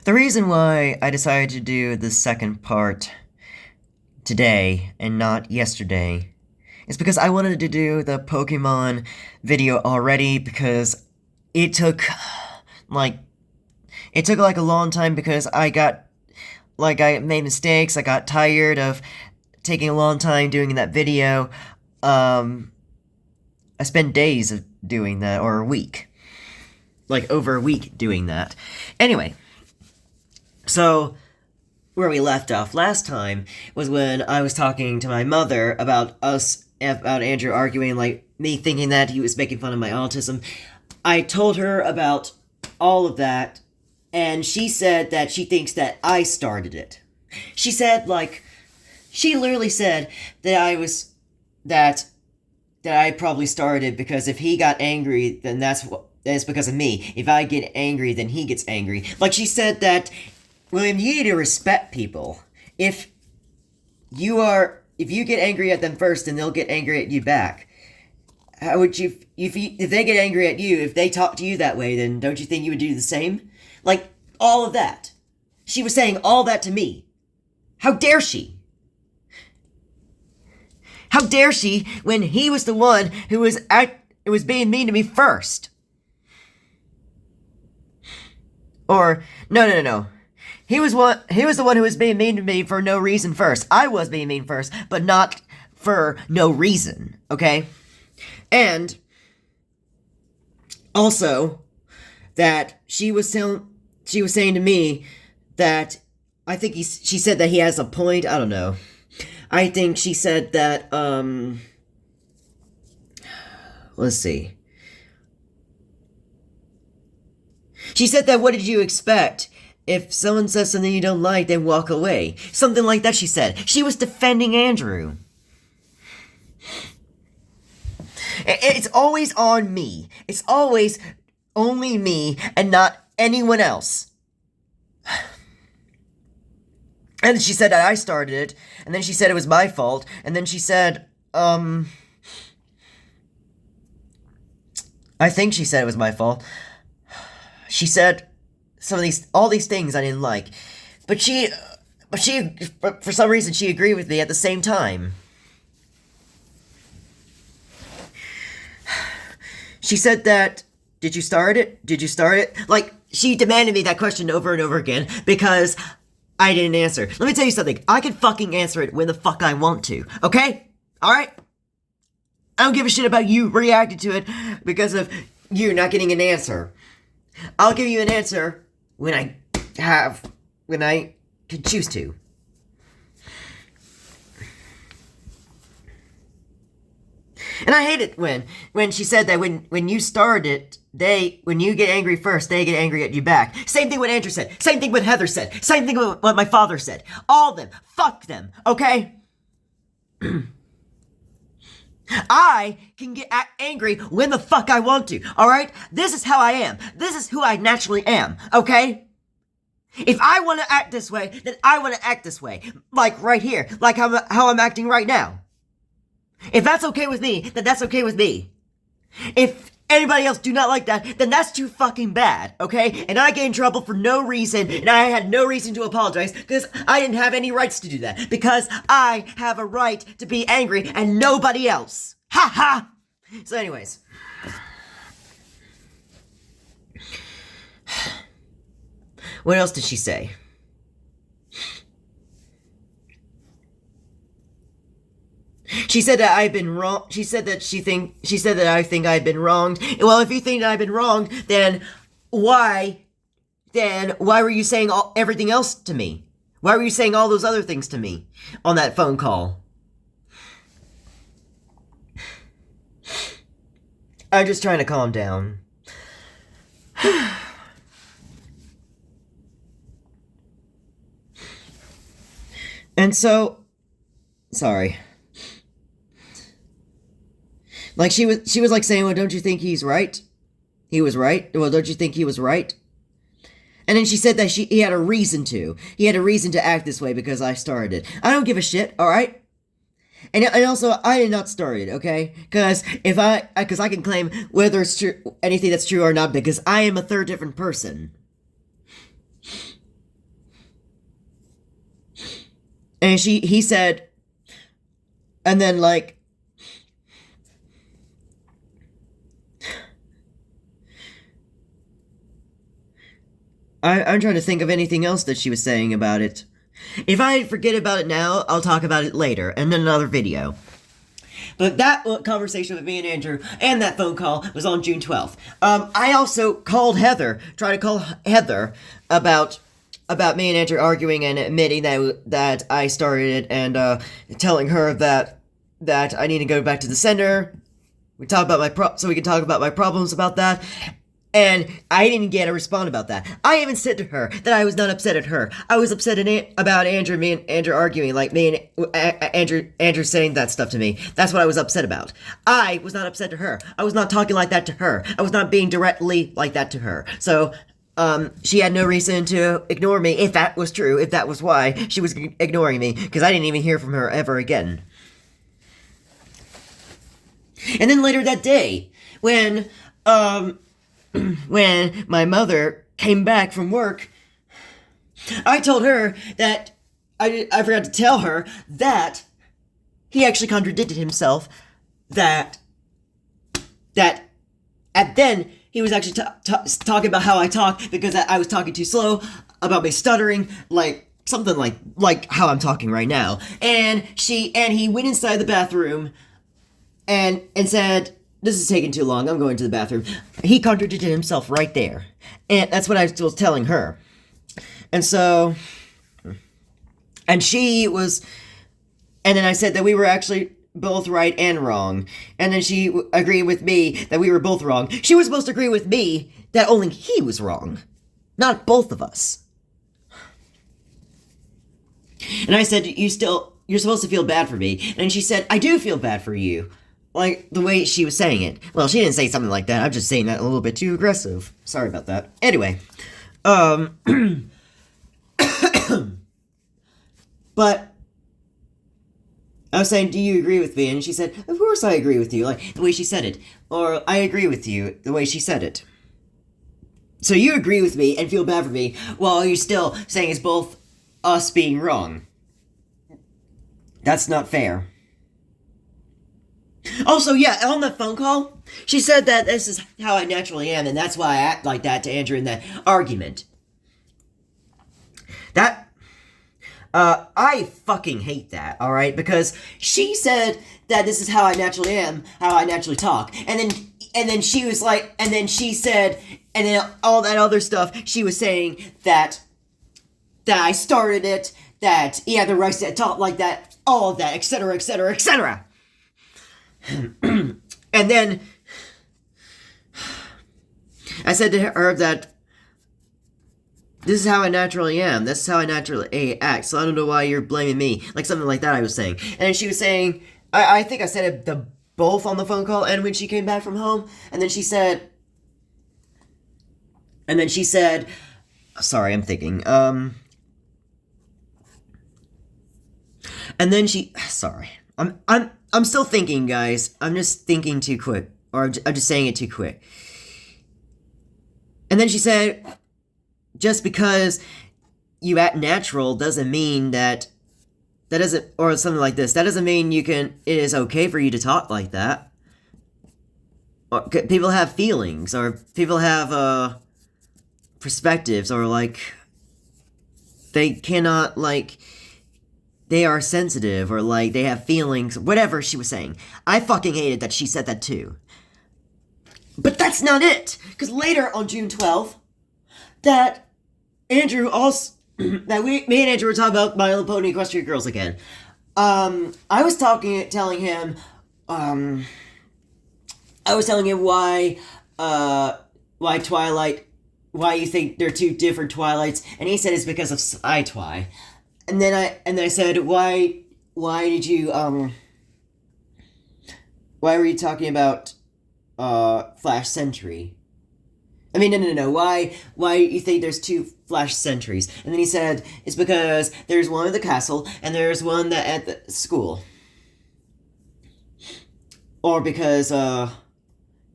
The reason why I decided to do the second part today and not yesterday is because I wanted to do the Pokemon video already because it took like like a long time because I made mistakes. I got tired of taking a long time doing that video. I spent days of doing that, or a week. Like over a week doing that. Anyway, so where we left off last time was when I was talking to my mother about Andrew arguing, like me thinking that he was making fun of my autism. I told her about all of that, and she said that she thinks that I started it. She said, like, she literally said that that I probably started because if he got angry, then that's because of me. If I get angry, then he gets angry. Like, she said that, William, you need to respect people. If you get angry at them first, then they'll get angry at you back. How would you, if they get angry at you, if they talk to you that way, then don't you think you would do the same? Like, all of that. She was saying all that to me. How dare she? How dare she when he was the one who was being mean to me first? Or, no. He was the one who was being mean to me for no reason first. I was being mean first, but not for no reason, okay? And also that she was saying to me that I think she said that he has a point. I don't know. I think she said that let's see. She said that what did you expect? If someone says something you don't like, then walk away. Something like that she said. She was defending Andrew. It's always on me. It's always only me and not anyone else. And she said that I started it, and then she said it was my fault, and then she said, I think she said it was my fault. She said all these things I didn't like. But for some reason, she agreed with me at the same time. She said that, did you start it? Did you start it? Like, she demanded me that question over and over again because I didn't answer. Let me tell you something. I can fucking answer it when the fuck I want to. Okay? Alright? I don't give a shit about you reacting to it because of you not getting an answer. I'll give you an answer when I can choose to. And I hate it when she said that when you start it, when you get angry first, they get angry at you back. Same thing what Andrew said. Same thing what Heather said. Same thing what my father said. All of them. Fuck them. Okay? I can get angry when the fuck I want to. Alright? This is how I am. This is who I naturally am. Okay? If I want to act this way, then I want to act this way. Like right here. Like how I'm acting right now. If that's okay with me, then that's okay with me. If anybody else do not like that, then that's too fucking bad, okay? And I get in trouble for no reason, and I had no reason to apologize, because I didn't have any rights to do that. Because I have a right to be angry, and nobody else. Ha ha! So anyways. What else did she say? She said that I've been wrong. She said that I think I've been wronged. Well, if you think that I've been wronged, then why were you saying everything else to me? Why were you saying all those other things to me on that phone call? I'm just trying to calm down. And so, sorry. Like, she was like saying, well, don't you think he's right? He was right? Well, don't you think he was right? And then she said that he had a reason to. He had a reason to act this way because I started it. I don't give a shit, alright? And also, I did not start it, okay? Because I can claim whether it's true, anything that's true or not, because I am a third different person. And he said, and then like, I'm trying to think of anything else that she was saying about it. If I forget about it now, I'll talk about it later in another video. But that conversation with me and Andrew and that phone call was on June 12th. I also called Heather, tried to call Heather about me and Andrew arguing and admitting that I started it, and telling her that I need to go back to the center. We talk about so we can talk about my problems about that. And I didn't get a response about that. I even said to her that I was not upset at her. I was upset about Andrew, me and Andrew arguing, like me and Andrew saying that stuff to me. That's what I was upset about. I was not upset to her. I was not talking like that to her. I was not being directly like that to her. So, she had no reason to ignore me, if that was true, if that was why she was ignoring me, because I didn't even hear from her ever again. And then later that day, when my mother came back from work, I told her that I forgot to tell her that he actually contradicted himself, that at then he was actually talking about how I talk because I was talking too slow, about me stuttering, like something like how I'm talking right now. And he went inside the bathroom and said, "This is taking too long, I'm going to the bathroom." He contradicted himself right there. And that's what I was telling her. And so, and then I said that we were actually both right and wrong. And then she agreed with me that we were both wrong. She was supposed to agree with me that only he was wrong, not both of us. And I said, you're supposed to feel bad for me. And she said, "I do feel bad for you." Like, the way she was saying it. Well, she didn't say something like that. I'm just saying that a little bit too aggressive. Sorry about that. Anyway. But I was saying, "Do you agree with me?" And she said, "Of course I agree with you." Like, the way she said it. Or, "I agree with you," the way she said it. So you agree with me and feel bad for me, while you're still saying it's both us being wrong. That's not fair. Also, yeah, on the phone call, she said that this is how I naturally am, and that's why I act like that to Andrew in that argument. I fucking hate that, alright? Because she said that this is how I naturally am, how I naturally talk, and then she was like, and then she said, and then all that other stuff, she was saying that I started it, that he had the right to talk like that, all of that, etc., etc., etc. And then I said to her that this is how I naturally am. This is how I naturally act. So I don't know why you're blaming me. Like something like that I was saying. And then she was saying, I think I said it both on the phone call and when she came back from home. And then she said, sorry, I'm thinking. And then sorry. I'm still thinking, guys. I'm just thinking too quick. Or I'm just saying it too quick. And then she said, just because you act natural doesn't mean that doesn't, or something like this, that doesn't mean it is okay for you to talk like that. Or, people have feelings, or people have, perspectives, or, like, they cannot, like, they are sensitive, or, like, they have feelings, whatever she was saying. I fucking hated that she said that, too. But that's not it! Because later on June 12th, that Andrew also, that me and Andrew were talking about My Little Pony Equestria Girls again. I was telling him why Twilight, why you think they're two different Twilights, and he said it's because of Sci-Twi. And then I said, why did you, why were you talking about, Flash Sentry? I mean, no, why you think there's two Flash Sentries? And then he said, it's because there's one at the castle, and there's one at the school. Or because,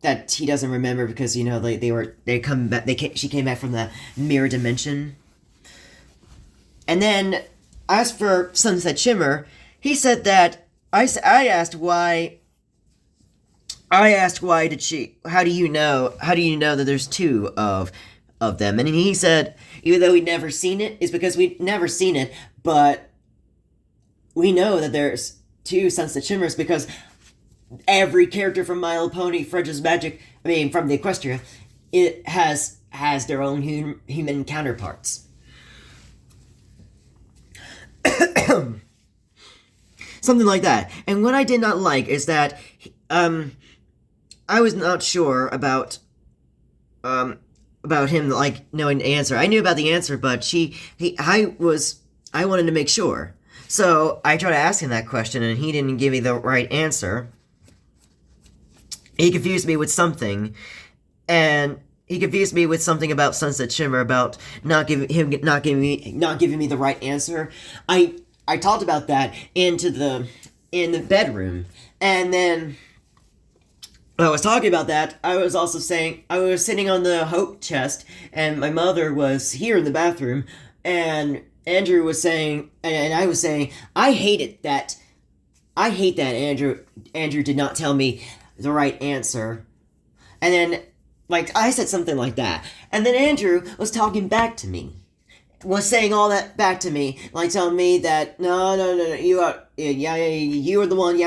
that he doesn't remember because, you know, she came back from the mirror dimension. And then as for Sunset Shimmer, he said that I asked why. I asked why did she? How do you know? How do you know that there's two of them? And he said, even though we'd never seen it, it's because we'd never seen it, but we know that there's two Sunset Shimmers because every character from My Little Pony, Fred's Magic, from the Equestria, it has their own human counterparts. Something like that. And what I did not like is that, I was not sure about him, like, knowing the answer. I knew about the answer, but I wanted to make sure. So, I tried to ask him that question, and he didn't give me the right answer. He confused me with something, and he confused me with something about Sunset Shimmer, about not giving me the right answer. I talked about that in the bedroom, and then when I was talking about that, I was also saying, I was sitting on the Hope chest, and my mother was here in the bathroom, and Andrew was saying, and I was saying, I hate that Andrew did not tell me the right answer. And then, like, I said something like that. And then Andrew was talking back to me. Was saying all that back to me, like telling me that, no, you are the one,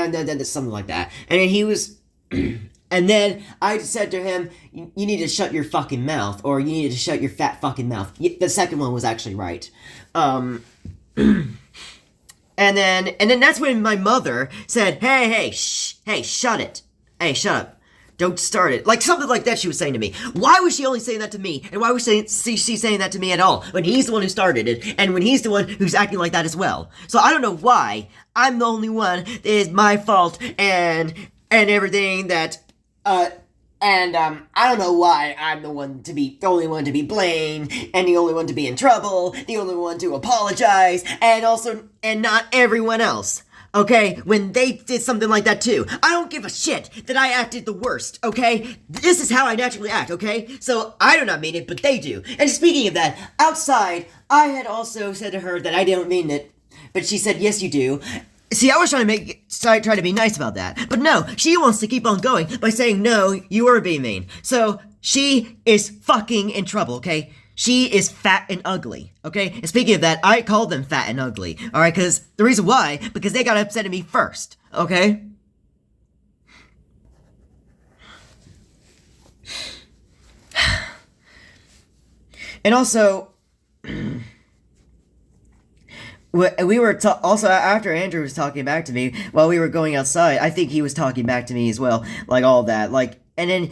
something like that. And then he was, and then I said to him, you need to shut your fucking mouth, or you need to shut your fat fucking mouth. The second one was actually right. And then that's when my mother said, hey, shut it. Hey, shut up. Don't start it. Like, something like that she was saying to me. Why was she only saying that to me? And why was she saying that to me at all? When he's the one who started it, and when he's the one who's acting like that as well. So I don't know why I'm the only one that is my fault, and everything that, I don't know why I'm the only one to be blamed, and the only one to be in trouble, the only one to apologize, and not everyone else. Okay, when they did something like that too. I don't give a shit that I acted the worst, okay? This is how I naturally act, okay? So, I do not mean it, but they do. And speaking of that, outside, I had also said to her that I didn't mean it, but she said, yes, you do. See, I was trying to be nice about that. But no, she wants to keep on going by saying, no, you are being mean. So, she is fucking in trouble, okay? She is fat and ugly, okay? And speaking of that, I called them fat and ugly, alright? Because the reason why, because they got upset at me first, okay? And also, we were also, after Andrew was talking back to me while we were going outside, I think he was talking back to me as well, like all that, like, and then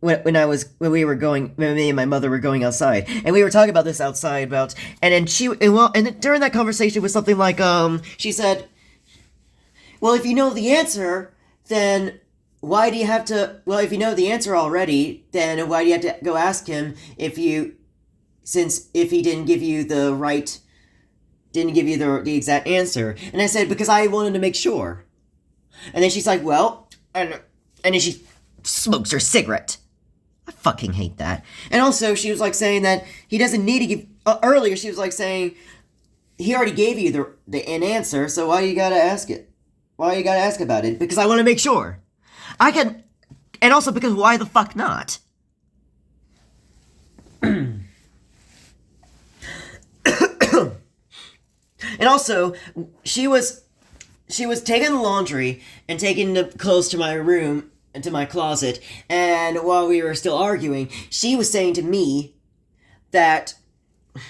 when me and my mother were going outside, and we were talking about this outside and then during that conversation was something like, she said, well, if you know the answer, then why do you have to, well, if you know the answer already, then why do you have to go ask him if he didn't give you the exact answer? And I said, because I wanted to make sure. And then she's like, well, and then she smokes her cigarette. I fucking hate that. And also, she was like saying that he doesn't need to give, earlier she was like saying, he already gave you an answer, so why you gotta ask it? Why you gotta ask about it? Because I want to make sure. And also because why the fuck not? And also, she was taking the laundry and taking the clothes to my room, into my closet, and while we were still arguing, she was saying to me that, I'm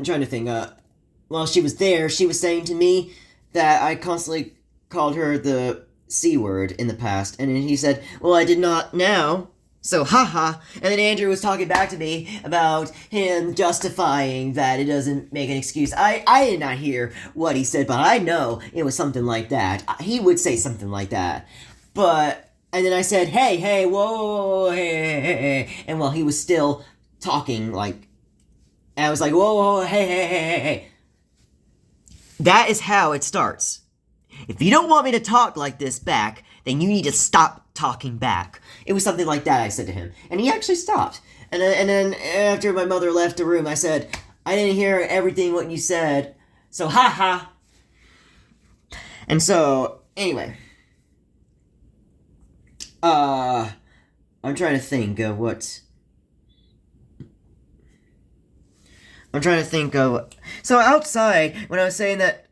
trying to think, while she was there, she was saying to me that I constantly called her the C word in the past, and then he said, well, I did not now, so haha, and then Andrew was talking back to me about him justifying that it doesn't make an excuse. I did not hear what he said, but I know it was something like that. He would say something like that. And then I said, hey, whoa, hey, and while he was still talking, like, and I was like, whoa, hey. That is how it starts. If you don't want me to talk like this back, then you need to stop talking back. It was something like that I said to him. And he actually stopped. And then after my mother left the room, I said, I didn't hear everything what you said, so haha. And so, anyway. I'm trying to think of what... I'm trying to think of... So outside, when I was saying that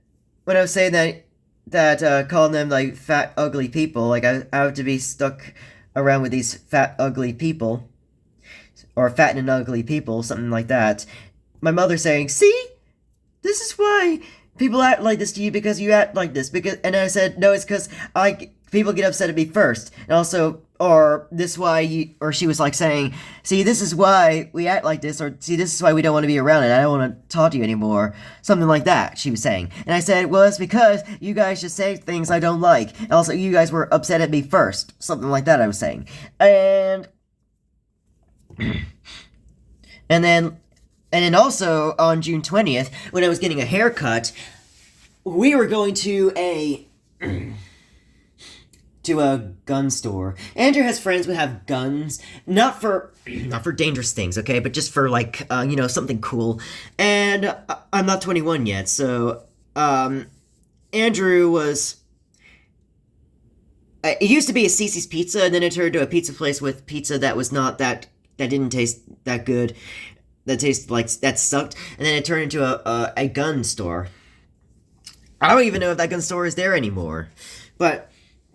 calling them, like, fat, ugly people, like, I have to be stuck around with these fat, ugly people, or fat and ugly people, something like that. My mother saying, see? This is why people act like this to you, because you act like this. And I said, no, it's because people get upset at me first. And also, or this why or she was like saying, see, this is why we act like this, or see, this is why we don't want to be around it. I don't want to talk to you anymore. Something like that, she was saying. And I said, well, it's because you guys just say things I don't like. And also, you guys were upset at me first. Something like that, I was saying. And then also, on June 20th, when I was getting a haircut, we were going to a gun store. Andrew has friends who have guns, not for dangerous things, okay, but just for, like, something cool. And I'm not 21 yet, so, Andrew was... it used to be a Cece's Pizza, and then it turned to a pizza place with pizza that was not that didn't taste that good. That tasted like, that sucked. And then it turned into a gun store. I don't even know if that gun store is there anymore. But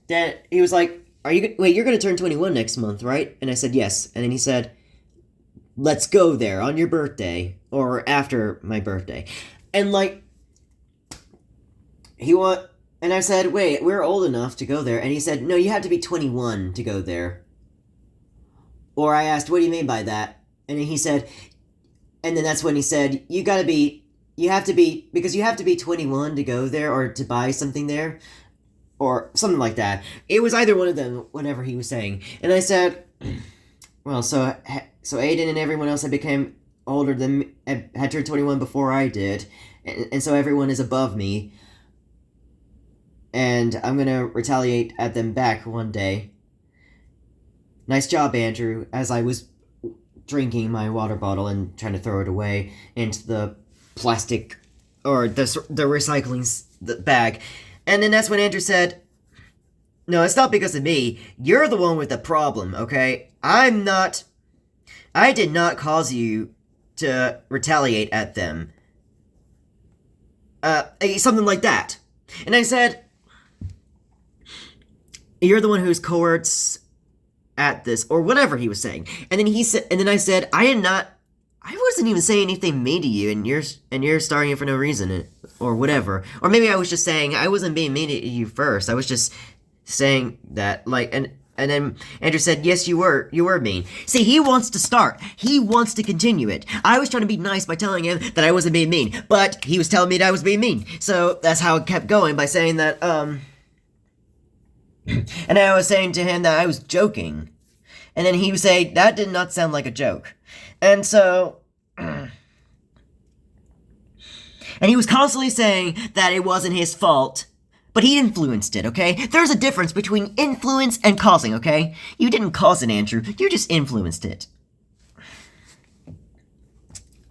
then he was like, you're going to turn 21 next month, right? And I said, yes. And then he said, let's go there on your birthday, or after my birthday. And, like, and I said, wait, we're old enough to go there. And he said, no, you have to be 21 to go there. Or I asked, what do you mean by that? And then he said, and then that's when he said, you have to be 21 to go there, or to buy something there, or something like that. It was either one of them, whatever he was saying. And I said, well, so Aiden and everyone else had become older than, had turned 21 before I did, and so everyone is above me, and I'm gonna retaliate at them back one day. Nice job, Andrew, as I was drinking my water bottle and trying to throw it away into the plastic, or the recycling bag. And then that's when Andrew said, no, it's not because of me. You're the one with the problem, okay? I did not cause you to retaliate at them. Something like that. And I said, you're the one who's coerced at this, or whatever he was saying. And then I said, I wasn't even saying anything mean to you, and you're starting it for no reason, or whatever. Or maybe I was just saying, I wasn't being mean to you first. I was just saying that, like, and then Andrew said, yes, you were mean. See, he wants to start. He wants to continue it. I was trying to be nice by telling him that I wasn't being mean, but he was telling me that I was being mean. So that's how it kept going, by saying that, and I was saying to him that I was joking. And then he would say, that did not sound like a joke. And so... and he was constantly saying that it wasn't his fault. But he influenced it, okay? There's a difference between influence and causing, okay? You didn't cause it, Andrew. You just influenced it.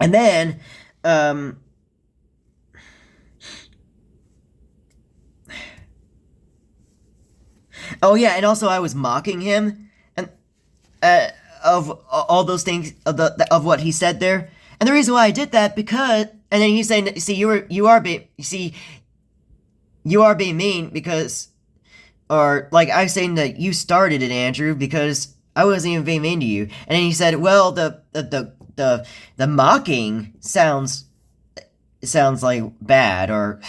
And then, oh yeah, and also I was mocking him, and of all those things, of what he said there. And the reason why I did that, because, and then he's saying, see, you are being mean because, or like I was saying that you started it, Andrew, because I wasn't even being mean to you. And then he said, well, the mocking sounds like bad, or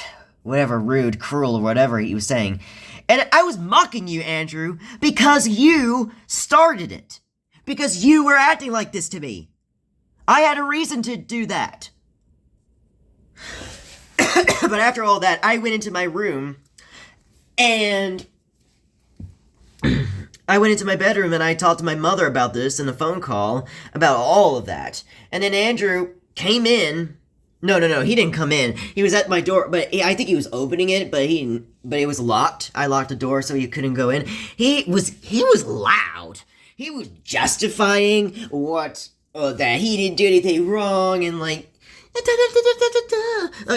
whatever, rude, cruel, or whatever he was saying. And I was mocking you, Andrew, because you started it. Because you were acting like this to me. I had a reason to do that. But after all that, I went into my room, and I went into my bedroom, and I talked to my mother about this in a phone call, about all of that. And then Andrew came in. No, he didn't come in. He was at my door, but I think he was opening it, but it was locked. I locked the door so he couldn't go in. He was loud. He was justifying what that he didn't do anything wrong and like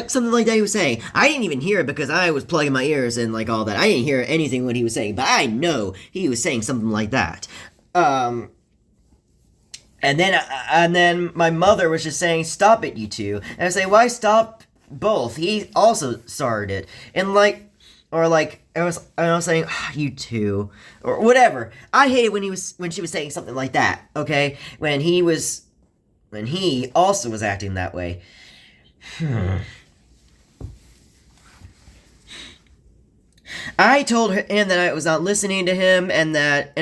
something like that he was saying. I didn't even hear it because I was plugging my ears and like all that. I didn't hear anything what he was saying, but I know he was saying something like that. And then my mother was just saying, "Stop it, you two." And I say, "Why stop both? He also started it." And like, or like, I was saying, "You two," or whatever. I hated when she was saying something like that. Okay, when he also was acting that way. I told him that I was not listening to him, and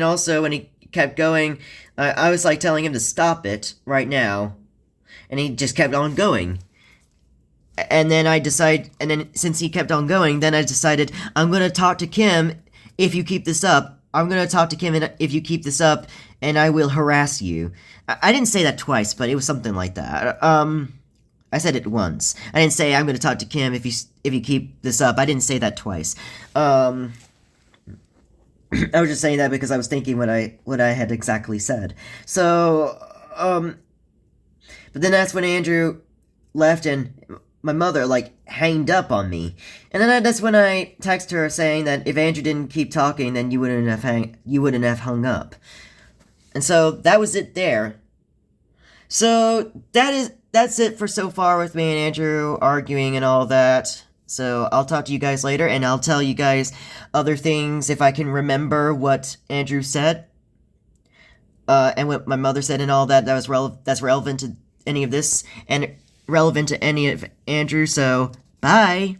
also when he kept going, I was like telling him to stop it right now, and he just kept on going. And then since he kept on going, then I decided I'm gonna talk to Kim if you keep this up. I'm gonna talk to Kim if you keep this up, and I will harass you. I didn't say that twice, but it was something like that. I said it once. I didn't say I'm gonna talk to Kim if you keep this up. I didn't say that twice. I was just saying that because I was thinking what I had exactly said. So, but then that's when Andrew left and my mother, like, hanged up on me. And then that's when I texted her saying that if Andrew didn't keep talking, then you wouldn't have hung up. And so, that was it there. So, that's it for so far with me and Andrew arguing and all that. So, I'll talk to you guys later, and I'll tell you guys other things if I can remember what Andrew said. And what my mother said and all that, that's relevant to any of this, and relevant to any of Andrew, so bye!